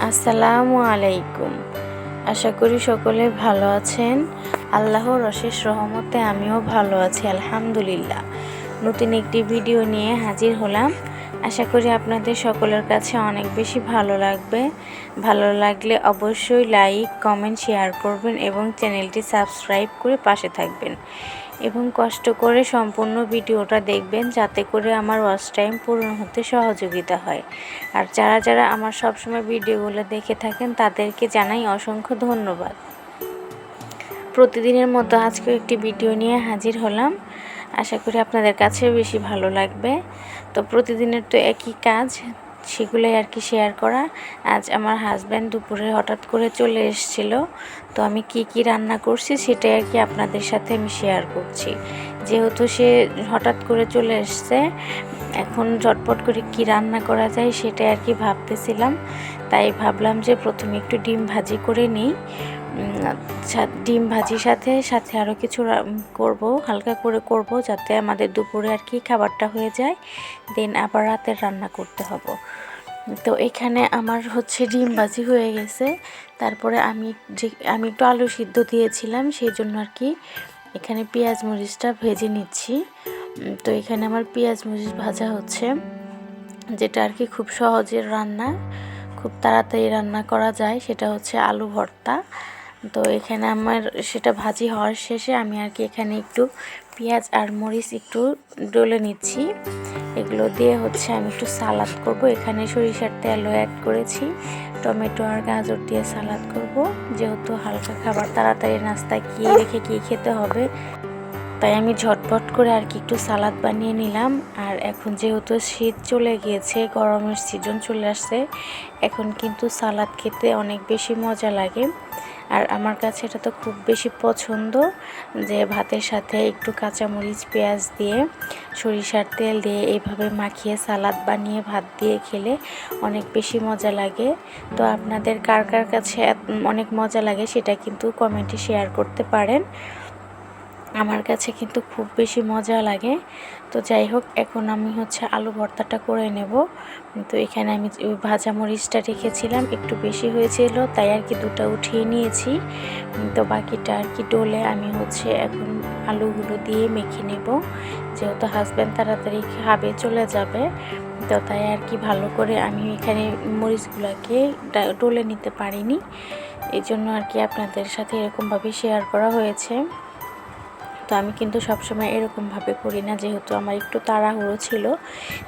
আসসালামু আলাইকুম। আশা করি সকলে ভালো আছেন। আল্লাহর অশেষ রহমতে আমিও ভালো আছি আলহামদুলিল্লাহ। নতুন একটি ভিডিও নিয়ে হাজির হলাম। আশা করি আপনাদের সকলের কাছে অনেক বেশি ভালো লাগবে। ভালো লাগলে অবশ্যই লাইক, কমেন্ট, শেয়ার করবেন এবং চ্যানেলটি সাবস্ক্রাইব করে পাশে থাকবেন এবং কষ্ট করে সম্পূর্ণ ভিডিওটা দেখবেন, যাতে করে আমার ওয়াচ টাইম পূরণ হতে সহযোগিতা হয়। আর যারা আমার সবসময় ভিডিওগুলো দেখে থাকেন তাদেরকে জানাই অসংখ্য ধন্যবাদ। প্রতিদিনের মতো আজকেও একটি ভিডিও নিয়ে হাজির হলাম। আশা করি আপনাদের কাছেও বেশি ভালো লাগবে। তো প্রতিদিনের তো একই কাজ, সেগুলোই আর কি শেয়ার করা। আজ আমার হাজব্যান্ড দুপুরে হঠাৎ করে চলে এসেছিল, তো আমি কি রান্না করছি সেটাই আর কি আপনাদের সাথে আমি শেয়ার করছি। যেহেতু সে হঠাৎ করে চলে এসছে, এখন ঝটপট করে কি রান্না করা যায় সেটাই আর কি ভাবতেছিলাম। তাই ভাবলাম যে প্রথমে একটু ডিম ভাজি করে নিই। ডিম ভাজির সাথে আরও কিছু করব, হালকা করে করব, যাতে আমাদের দুপুরে আর কি খাবারটা হয়ে যায়, দেন আবার রাতের রান্না করতে হবে। তো এখানে আমার ডিম ভাজি হয়ে গেছে। তারপরে আমি একটু আলু সিদ্ধ দিয়েছিলাম, সেই জন্য আর কি এখানে পেঁয়াজ মরিচটা ভেজে নিচ্ছি। তো এখানে আমার পেঁয়াজ মরিচ ভাজা হচ্ছে, যেটা আর কি খুব সহজের রান্না, খুব তাড়াতাড়ি রান্না করা যায়, সেটা হচ্ছে আলু ভর্তা। তো এখানে আমার সেটা ভাজি হওয়ার শেষে আমি আর কি এখানে একটু পেঁয়াজ আর মরিচ একটু ডলে নিচ্ছি। এগুলো দিয়ে আমি একটু সালাদ করব। এখানে সরিষার তেলও অ্যাড করেছি, টমেটো আর গাজর দিয়ে সালাদ করব। যেহেতু হালকা খাবার, তাড়াতাড়ি নাস্তায় কি রেখে কি খেতে হবে, তাই আমি ঝটপট করে আর কি একটু সালাদ বানিয়ে নিলাম। আর এখন যেহেতু শীত চলে গিয়েছে, গরমের সিজন চলে আসছে, এখন কিন্তু সালাদ খেতে অনেক বেশি মজা লাগে। আর আমার কাছে এটা তো খুব বেশি পছন্দ, যে ভাতের সাথে একটু কাঁচামরিচ, পেঁয়াজ দিয়ে, সরিষার তেল দিয়ে এইভাবে মাখিয়ে সালাদ বানিয়ে ভাত দিয়ে খেলে অনেক বেশি মজা লাগে। তো আপনাদের কার কার কাছে অনেক মজা লাগে সেটা কিন্তু কমেন্টে শেয়ার করতে পারেন। আমার কাছে কিন্তু খুব বেশি মজা লাগে। তো যাই হোক, এখন আমি আলু ভর্তাটা করে নেব। তো এখানে আমি ওই ভাজা মরিচটা রেখেছিলাম, একটু বেশি হয়েছিল, তাই আর কি দুটো উঠিয়ে নিয়েছি। তো বাকিটা আর কি ডোলে আমি এখন আলুগুলো দিয়ে মেখে নেব। যেহেতু হাজব্যান্ড তাড়াতাড়ি খাবে, চলে যাবে, তো তাই আর কি ভালো করে আমি এখানে মরিচগুলোকে ডলে নিতে পারিনি। এই জন্য আর কি আপনাদের সাথে এরকমভাবে শেয়ার করা হয়েছে। তো আমি কিন্তু সবসময় এরকমভাবে করি না, যেহেতু আমার একটু তাড়াহুড়ো ছিল,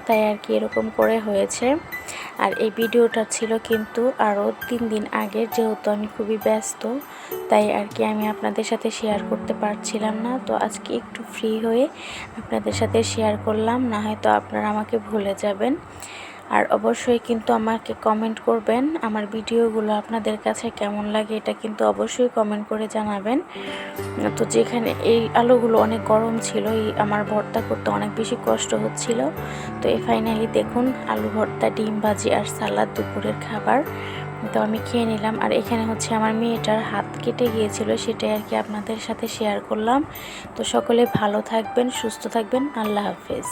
তাই আর কি এরকম করে হয়েছে। আর এই ভিডিওটা ছিল কিন্তু আরও 3 দিন আগের, যেহেতু আমি খুবই ব্যস্ত, তাই আর কি আমি আপনাদের সাথে শেয়ার করতে পারছিলাম না। তো আজকে একটু ফ্রি হয়ে আপনাদের সাথে শেয়ার করলাম, না হয়তো আপনারা আমাকে ভুলে যাবেন। আর অবশ্যই কিন্তু আমাকে কমেন্ট করবেন, আমার ভিডিওগুলো আপনাদের কাছে কেমন লাগে এটা কিন্তু অবশ্যই কমেন্ট করে জানাবেন। তো যেখানে এই আলুগুলো অনেক গরম ছিল, আমার ভর্তা করতে অনেক বেশি কষ্ট হচ্ছিল। তো ফাইনালি দেখুন, আলু ভর্তা, ডিম ভাজি আর সালাদ দুপুরের খাবার। তো আমি খেয়ে নিলাম। আর এখানে আমার মেয়েটার হাত কেটে গিয়েছিল, সেটাই আর কি আপনাদের সাথে শেয়ার করলাম। তো সকলে ভালো থাকবেন, সুস্থ থাকবেন। আল্লাহ হাফেজ।